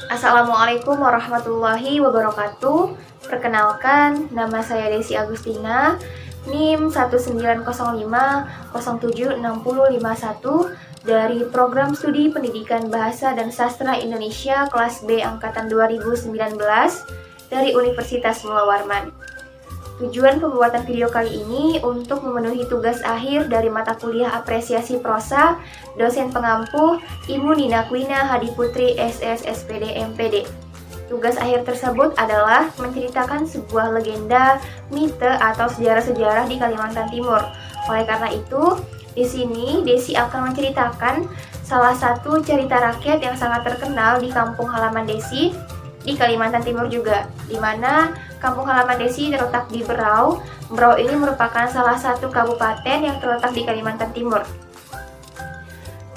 Assalamualaikum warahmatullahi wabarakatuh. Perkenalkan, nama saya Desi Agustina, NIM 1905076051 dari Program Studi Pendidikan Bahasa dan Sastra Indonesia kelas B angkatan 2019 dari Universitas Mula Warman. Tujuan pembuatan video kali ini untuk memenuhi tugas akhir dari mata kuliah apresiasi prosa dosen pengampu Ibu Nina Kwina Hadiputri SS SPD MPD. Tugas akhir tersebut adalah menceritakan sebuah legenda, mite atau sejarah-sejarah di Kalimantan Timur. Oleh karena itu, di sini Desi akan menceritakan salah satu cerita rakyat yang sangat terkenal di kampung halaman Desi di Kalimantan Timur juga, di mana kampung halaman Desi terletak di Berau. Berau ini merupakan salah satu kabupaten yang terletak di Kalimantan Timur.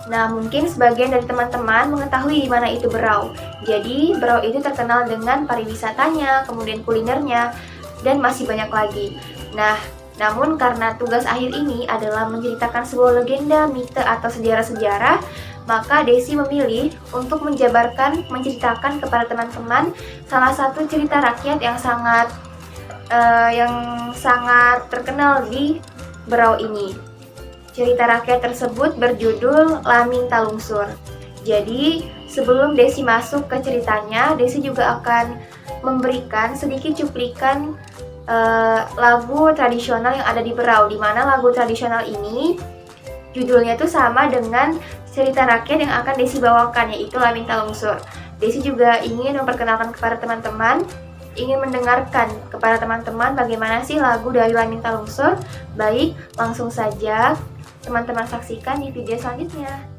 Nah, mungkin sebagian dari teman-teman mengetahui di mana itu Berau. Jadi, Berau itu terkenal dengan pariwisatanya, kemudian kulinernya, dan masih banyak lagi. Nah, namun karena tugas akhir ini adalah menceritakan sebuah legenda, mite atau sejarah-sejarah, maka Desi memilih untuk menceritakan kepada teman-teman salah satu cerita rakyat yang sangat terkenal di Berau ini. Cerita rakyat tersebut berjudul Laming Talungsur. Jadi, sebelum Desi masuk ke ceritanya, Desi juga akan memberikan sedikit cuplikan lagu tradisional yang ada di Berau, di mana lagu tradisional ini judulnya itu sama dengan cerita rakyat yang akan Desi bawakan, yaitu Laming Talungsur. Desi juga ingin memperkenalkan kepada teman-teman, ingin mendengarkan kepada teman-teman bagaimana sih lagu dari Laming Talungsur. Baik, langsung saja teman-teman saksikan di video selanjutnya.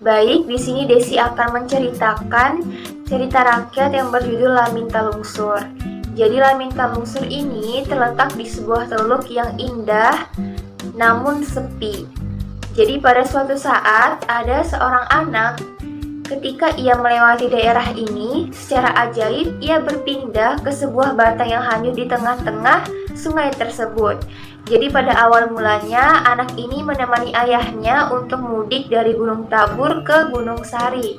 Baik, di sini Desi akan menceritakan cerita rakyat yang berjudul Laming Talungsur. Jadi Laming Talungsur ini terletak di sebuah teluk yang indah namun sepi. Jadi pada suatu saat ada seorang anak, ketika ia melewati daerah ini, secara ajaib ia berpindah ke sebuah batang yang hanyut di tengah-tengah sungai tersebut. Jadi pada awal mulanya anak ini menemani ayahnya untuk mudik dari Gunung Tabur ke Gunung Sari.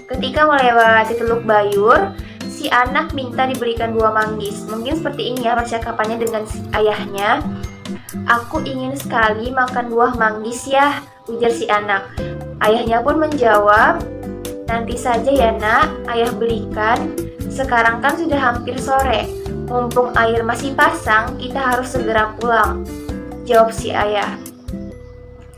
Ketika melewati Teluk Bayur, si anak minta diberikan buah manggis. Mungkin seperti ini ya percakapannya dengan ayahnya. "Aku ingin sekali makan buah manggis ya," ujar si anak. Ayahnya pun menjawab, "Nanti saja ya nak, ayah belikan. Sekarang kan sudah hampir sore. Mumpung air masih pasang, kita harus segera pulang," jawab si ayah.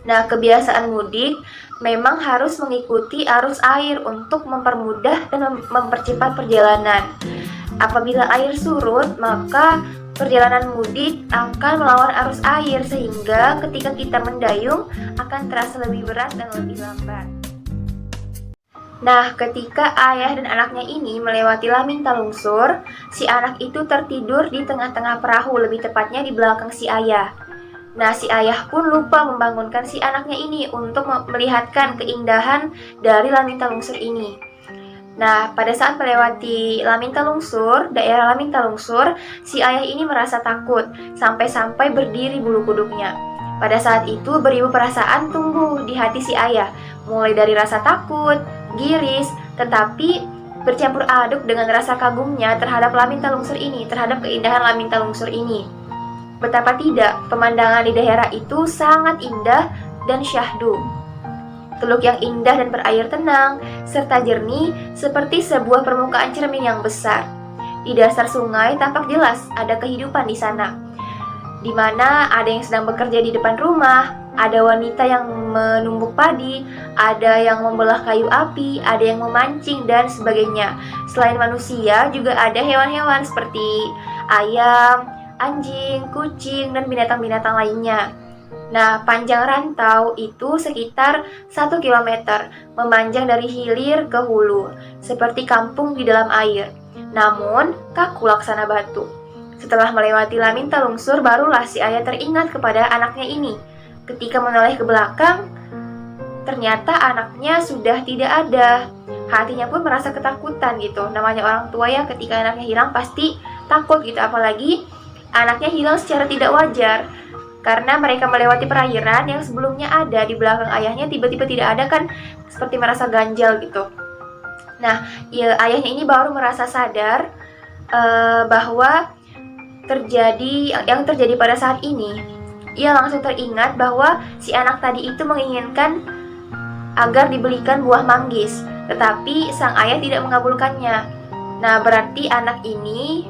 Nah, kebiasaan mudik memang harus mengikuti arus air untuk mempermudah dan mempercepat perjalanan. Apabila air surut, maka perjalanan mudik akan melawan arus air, sehingga ketika kita mendayung akan terasa lebih berat dan lebih lambat. Nah, ketika ayah dan anaknya ini melewati Laming Talungsur, si anak itu tertidur di tengah-tengah perahu, lebih tepatnya di belakang si ayah. Nah, si ayah pun lupa membangunkan si anaknya ini untuk melihatkan keindahan dari Laminta Lungsur ini. Nah, pada saat melewati daerah Laminta Lungsur, si ayah ini merasa takut, sampai-sampai berdiri bulu kuduknya. Pada saat itu beribu perasaan tumbuh di hati si ayah, mulai dari rasa takut, giris, tetapi bercampur aduk dengan rasa kagumnya terhadap Laminta Lungsur ini, terhadap keindahan Laminta Lungsur ini. Betapa tidak, pemandangan di daerah itu sangat indah dan syahdu. Teluk yang indah dan berair tenang, serta jernih seperti sebuah permukaan cermin yang besar. Di dasar sungai tampak jelas ada kehidupan di sana, di mana ada yang sedang bekerja di depan rumah, ada wanita yang menumbuk padi, ada yang membelah kayu api, ada yang memancing, dan sebagainya. Selain manusia, juga ada hewan-hewan seperti ayam, anjing, kucing, dan binatang-binatang lainnya. Nah, panjang rantau itu sekitar 1 km, memanjang dari hilir ke hulu, seperti kampung di dalam air. Namun, kaku laksana batu. Setelah melewati Laminta Lungsur, barulah si ayah teringat kepada anaknya ini. Ketika menoleh ke belakang, ternyata anaknya sudah tidak ada. Hatinya pun merasa ketakutan gitu. Namanya orang tua ya, ketika anaknya hilang pasti takut gitu, apalagi anaknya hilang secara tidak wajar. Karena mereka melewati perairan yang sebelumnya ada di belakang ayahnya, tiba-tiba tidak ada kan, seperti merasa ganjal gitu. Nah, ya, ayahnya ini baru merasa sadar bahwa yang terjadi pada saat ini. Ia langsung teringat bahwa si anak tadi itu menginginkan agar dibelikan buah manggis, tetapi sang ayah tidak mengabulkannya. Nah, berarti anak ini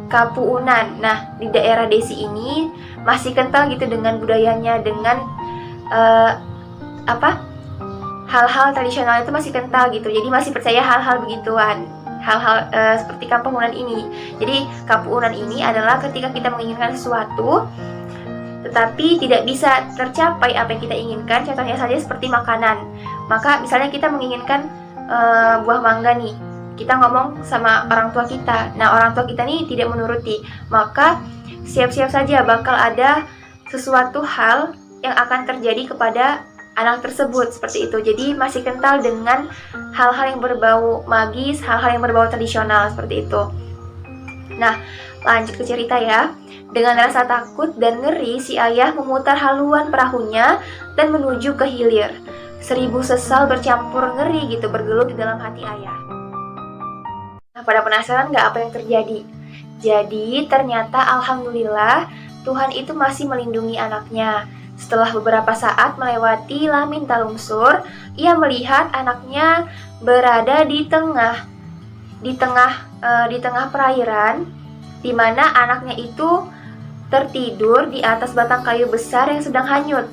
Kapuunan. Nah, di daerah Desi ini masih kental gitu dengan budayanya, dengan hal-hal tradisional itu masih kental gitu. Jadi masih percaya hal-hal begituan, hal-hal seperti Kapuunan ini. Jadi Kapuunan ini adalah ketika kita menginginkan sesuatu tetapi tidak bisa tercapai apa yang kita inginkan. Contohnya saja seperti makanan. Maka misalnya kita menginginkan buah mangga nih, kita ngomong sama orang tua kita. Nah, orang tua kita nih tidak menuruti, maka siap-siap saja bakal ada sesuatu hal yang akan terjadi kepada anak tersebut, seperti itu. Jadi masih kental dengan hal-hal yang berbau magis, hal-hal yang berbau tradisional, seperti itu. Nah, lanjut ke cerita ya. Dengan rasa takut dan ngeri, si ayah memutar haluan perahunya dan menuju ke hilir. 1000 sesal bercampur ngeri gitu bergelut di dalam hati ayah. Nah, pada penasaran nggak apa yang terjadi? Jadi ternyata alhamdulillah Tuhan itu masih melindungi anaknya. Setelah beberapa saat melewati Laminta Lungsur, ia melihat anaknya berada di tengah perairan, di mana anaknya itu tertidur di atas batang kayu besar yang sedang hanyut.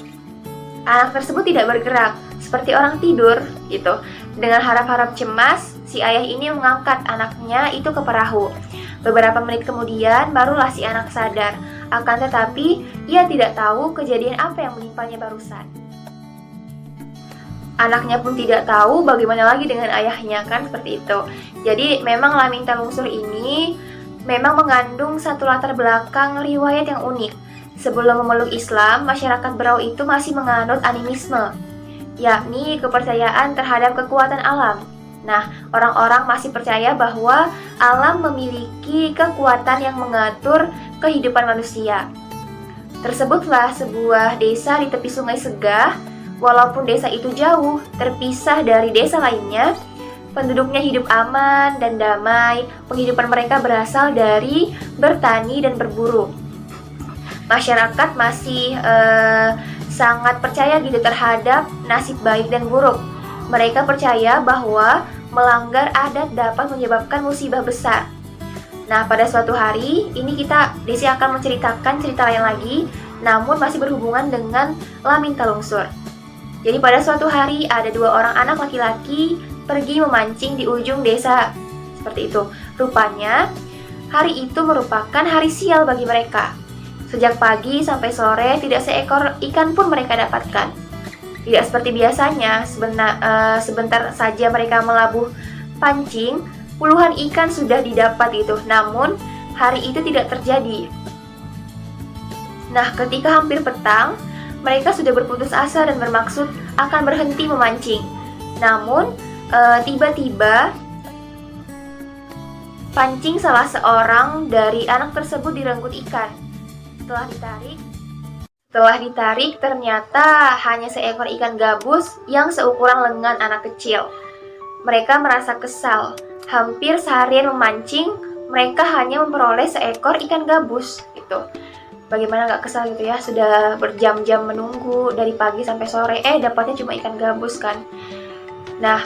Anak tersebut tidak bergerak, seperti orang tidur gitu. Dengan harap-harap cemas, si ayah ini mengangkat anaknya itu ke perahu. Beberapa menit kemudian, barulah si anak sadar. Akan tetapi, ia tidak tahu kejadian apa yang menimpanya barusan. Anaknya pun tidak tahu bagaimana lagi dengan ayahnya, kan seperti itu. Jadi, memang Laminta Lungsur ini memang mengandung satu latar belakang riwayat yang unik. Sebelum memeluk Islam, masyarakat Berau itu masih menganut animisme, yakni kepercayaan terhadap kekuatan alam. Nah, orang-orang masih percaya bahwa alam memiliki kekuatan yang mengatur kehidupan manusia. Tersebutlah sebuah desa di tepi Sungai Segah. Walaupun desa itu jauh, terpisah dari desa lainnya, penduduknya hidup aman dan damai. Penghidupan mereka berasal dari bertani dan berburu. Masyarakat masih sangat percaya gitu terhadap nasib baik dan buruk. Mereka percaya bahwa melanggar adat dapat menyebabkan musibah besar. Nah, pada suatu hari ini Desi akan menceritakan cerita lain lagi, namun masih berhubungan dengan Laminta Lungsur. Jadi pada suatu hari ada 2 orang anak laki-laki pergi memancing di ujung desa. Seperti itu. Rupanya hari itu merupakan hari sial bagi mereka. Sejak pagi sampai sore tidak seekor ikan pun mereka dapatkan. Tidak seperti biasanya, sebentar saja mereka melabuh pancing, puluhan ikan sudah didapat gitu. Namun hari itu tidak terjadi. Nah, ketika hampir petang, mereka sudah berputus asa dan bermaksud akan berhenti memancing. Namun, tiba-tiba pancing salah seorang dari anak tersebut direnggut ikan. Setelah ditarik, ternyata hanya seekor ikan gabus yang seukuran lengan anak kecil. Mereka merasa kesal. Hampir seharian memancing, mereka hanya memperoleh seekor ikan gabus. Gitu. Bagaimana gak kesal gitu ya? Sudah berjam-jam menunggu dari pagi sampai sore, dapatnya cuma ikan gabus kan. Nah,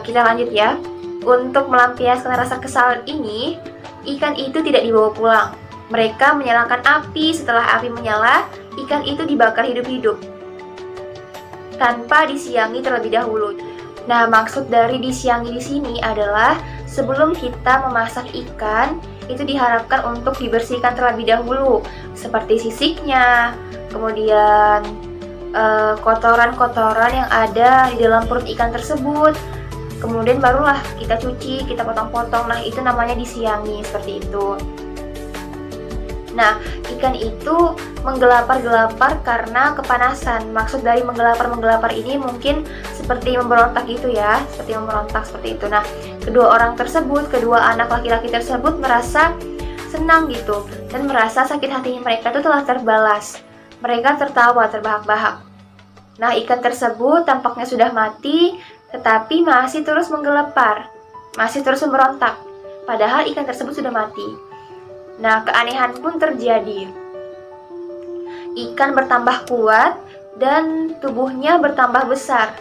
kita lanjut ya. Untuk melampiaskan rasa kesal ini, ikan itu tidak dibawa pulang. Mereka menyalakan api. Setelah api menyala, ikan itu dibakar hidup-hidup tanpa disiangi terlebih dahulu. Nah, maksud dari disiangi di sini adalah sebelum kita memasak ikan, itu diharapkan untuk dibersihkan terlebih dahulu, seperti sisiknya, kemudian kotoran-kotoran yang ada di dalam perut ikan tersebut. Kemudian barulah kita cuci, kita potong-potong. Nah, itu namanya disiangi, seperti itu. Nah, ikan itu menggelapar-gelapar karena kepanasan. Maksud dari menggelapar-menggelapar ini mungkin seperti memberontak gitu ya, seperti memberontak seperti itu. Nah, kedua anak laki-laki tersebut merasa senang gitu dan merasa sakit hati mereka itu telah terbalas. Mereka tertawa terbahak-bahak. Nah, ikan tersebut tampaknya sudah mati, tetapi masih terus menggelepar, masih terus memberontak. Padahal ikan tersebut sudah mati. Nah, keanehan pun terjadi. Ikan bertambah kuat dan tubuhnya bertambah besar.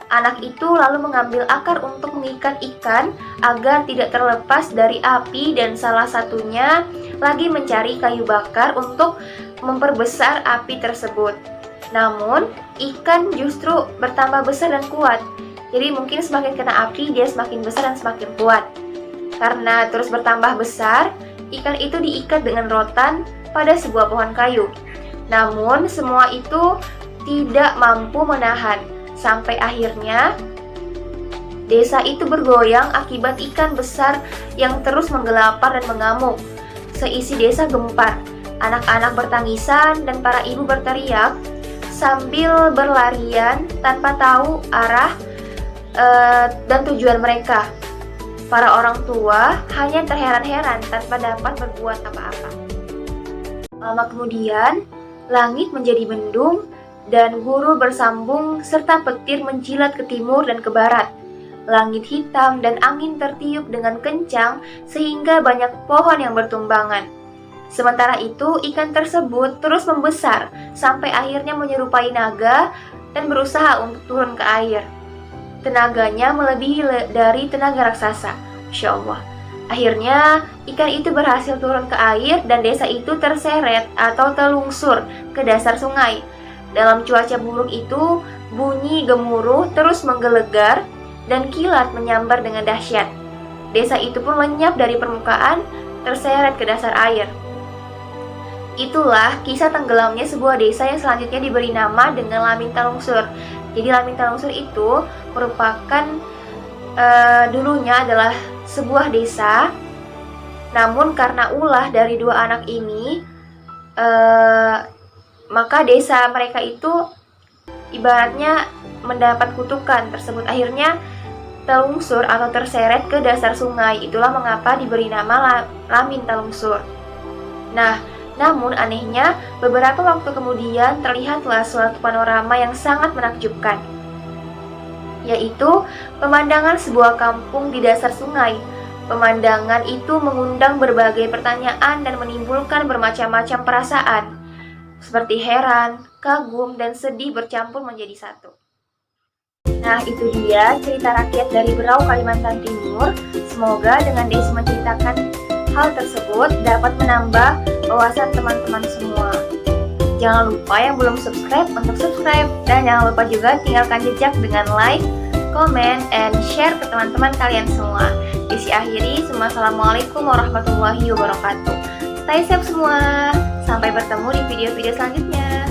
Anak itu lalu mengambil akar untuk mengikat ikan agar tidak terlepas dari api dan salah satunya lagi mencari kayu bakar untuk memperbesar api tersebut. Namun, ikan justru bertambah besar dan kuat. Jadi mungkin semakin kena api, dia semakin besar dan semakin kuat. Karena terus bertambah besar, ikan itu diikat dengan rotan pada sebuah pohon kayu. Namun, semua itu tidak mampu menahan. Sampai akhirnya, desa itu bergoyang akibat ikan besar yang terus menggelapar dan mengamuk. Seisi desa gempar. Anak-anak bertangisan dan para ibu berteriak sambil berlarian tanpa tahu arah dan tujuan mereka. Para orang tua hanya terheran-heran tanpa dapat berbuat apa-apa. Lama kemudian, langit menjadi mendung dan guru bersambung serta petir menjilat ke timur dan ke barat. Langit hitam dan angin tertiup dengan kencang sehingga banyak pohon yang bertumbangan. Sementara itu, ikan tersebut terus membesar sampai akhirnya menyerupai naga dan berusaha untuk turun ke air. Tenaganya melebihi dari tenaga raksasa. Masya Allah. Akhirnya, ikan itu berhasil turun ke air dan desa itu terseret atau telungsur ke dasar sungai. Dalam cuaca buruk itu, bunyi gemuruh terus menggelegar dan kilat menyambar dengan dahsyat. Desa itu pun lenyap dari permukaan, terseret ke dasar air. Itulah kisah tenggelamnya sebuah desa yang selanjutnya diberi nama dengan Lamin Talungsur. Jadi Lamin Talungsur itu merupakan dulunya adalah sebuah desa, namun karena ulah dari dua anak ini, maka desa mereka itu ibaratnya mendapat kutukan tersebut. Akhirnya telungsur atau terseret ke dasar sungai. Itulah mengapa diberi nama Lamin Talungsur. Nah, namun anehnya beberapa waktu kemudian terlihatlah suatu panorama yang sangat menakjubkan, yaitu pemandangan sebuah kampung di dasar sungai. Pemandangan itu mengundang berbagai pertanyaan dan menimbulkan bermacam-macam perasaan, seperti heran, kagum, dan sedih bercampur menjadi satu. Nah, itu dia cerita rakyat dari Berau, Kalimantan Timur. Semoga dengan Desi menceritakan hal tersebut dapat menambah wawasan teman-teman semua. Jangan lupa yang belum subscribe untuk subscribe, dan jangan lupa juga tinggalkan jejak dengan like, comment, and share ke teman-teman kalian semua. Desi akhiri, Assalamualaikum warahmatullahi wabarakatuh. Stay safe semua. Sampai bertemu di video-video selanjutnya.